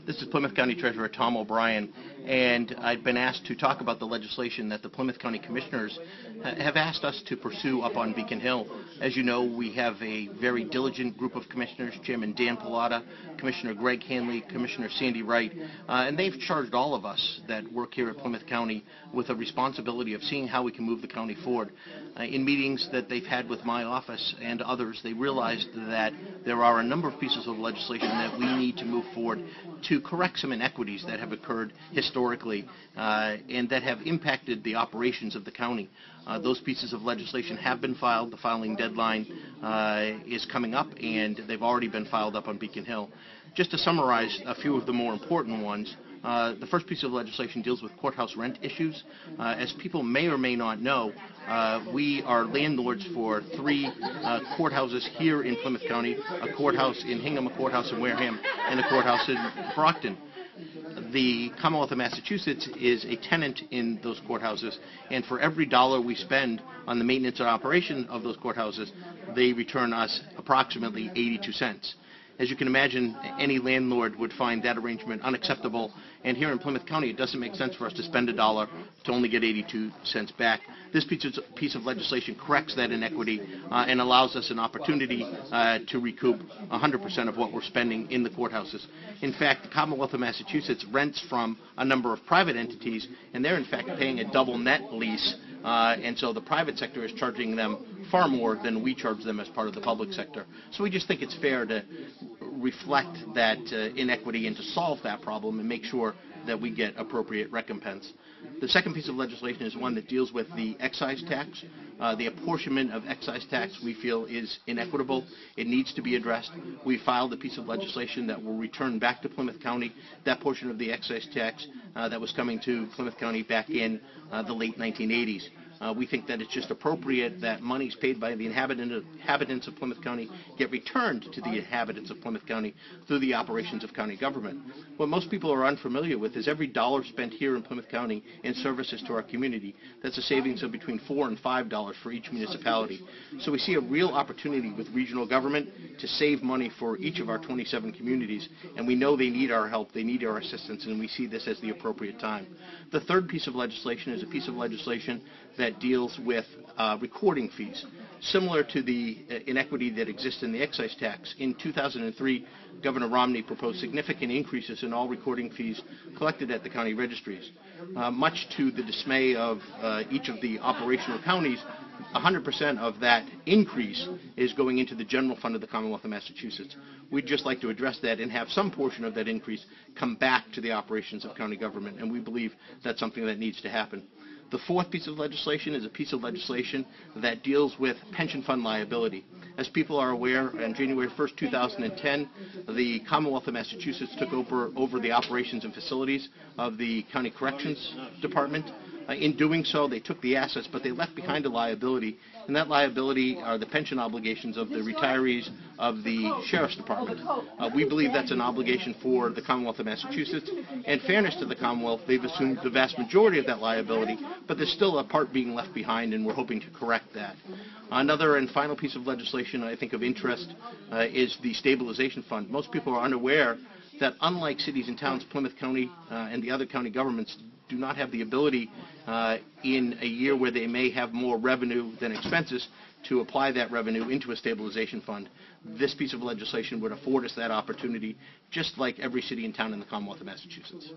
This is Plymouth County Treasurer Tom OBrien, and I've been asked to talk about the legislation that the Plymouth County Commissioners have asked us to pursue up on Beacon Hill. As you know, we have a very diligent group of commissioners, Chairman Dan Pallotta, Commissioner Greg Hanley, Commissioner Sandy Wright, and they've charged all of us that work here at Plymouth County with a responsibility of seeing how we can move the county forward. In meetings that they've had with my office and others, they realized that there are a number of pieces of legislation that we need to move forward to correct some inequities that have occurred historically and that have impacted the operations of the county. Those pieces of legislation have been filed. The filing deadline is coming up, and they've already been filed up on Beacon Hill. Just to summarize a few of the more important ones, the first piece of legislation deals with courthouse rent issues. As people may or may not know, we are landlords for 3 courthouses here in Plymouth County, a courthouse in Hingham, a courthouse in Wareham, and a courthouse in Brockton. The Commonwealth of Massachusetts is a tenant in those courthouses, and for every dollar we spend on the maintenance and operation of those courthouses, they return us approximately 82 cents. As you can imagine, any landlord would find that arrangement unacceptable, and here in Plymouth County it doesn't make sense for us to spend $1 to only get 82 cents back. This piece of legislation corrects that inequity and allows us an opportunity to recoup 100% of what we're spending in the courthouses. In fact, the Commonwealth of Massachusetts rents from a number of private entities, and they're in fact paying a double net lease, and so the private sector is charging them far more than we charge them as part of the public sector. So we just think it's fair to reflect that inequity and to solve that problem and make sure that we get appropriate recompense. The second piece of legislation is one that deals with the excise tax. The apportionment of excise tax we feel is inequitable. It needs to be addressed. We filed a piece of legislation that will return back to Plymouth County that portion of the excise tax that was coming to Plymouth County back in the late 1980s. We think that it's just appropriate that monies paid by the inhabitants of Plymouth County get returned to the inhabitants of Plymouth County through the operations of county government. What most people are unfamiliar with is every dollar spent here in Plymouth County in services to our community, that's a savings of between $4 and $5 for each municipality. So we see a real opportunity with regional government to save money for each of our 27 communities, and we know they need our help, they need our assistance, and we see this as the appropriate time. The third piece of legislation is a piece of legislation that deals with recording fees. Similar to the inequity that exists in the excise tax, in 2003, Governor Romney proposed significant increases in all recording fees collected at the county registries. Much to the dismay of each of the operational counties, 100% of that increase is going into the general fund of the Commonwealth of Massachusetts. We'd just like to address that and have some portion of that increase come back to the operations of county government, and we believe that's something that needs to happen. The fourth piece of legislation is a piece of legislation that deals with pension fund liability. As people are aware, on January 1st, 2010, the Commonwealth of Massachusetts took over the operations and facilities of the County Corrections Department. In doing so, they took the assets, but they left behind a liability, and that liability are the pension obligations of the retirees of the Sheriff's Department. We believe that's an obligation for the Commonwealth of Massachusetts. In fairness to the Commonwealth, they've assumed the vast majority of that liability, but there's still a part being left behind, and we're hoping to correct that. Another and final piece of legislation I think of interest is the stabilization fund. Most people are unaware that unlike cities and towns, Plymouth County and the other county governments do not have the ability in a year where they may have more revenue than expenses to apply that revenue into a stabilization fund. This piece of legislation would afford us that opportunity, just like every city and town in the Commonwealth of Massachusetts.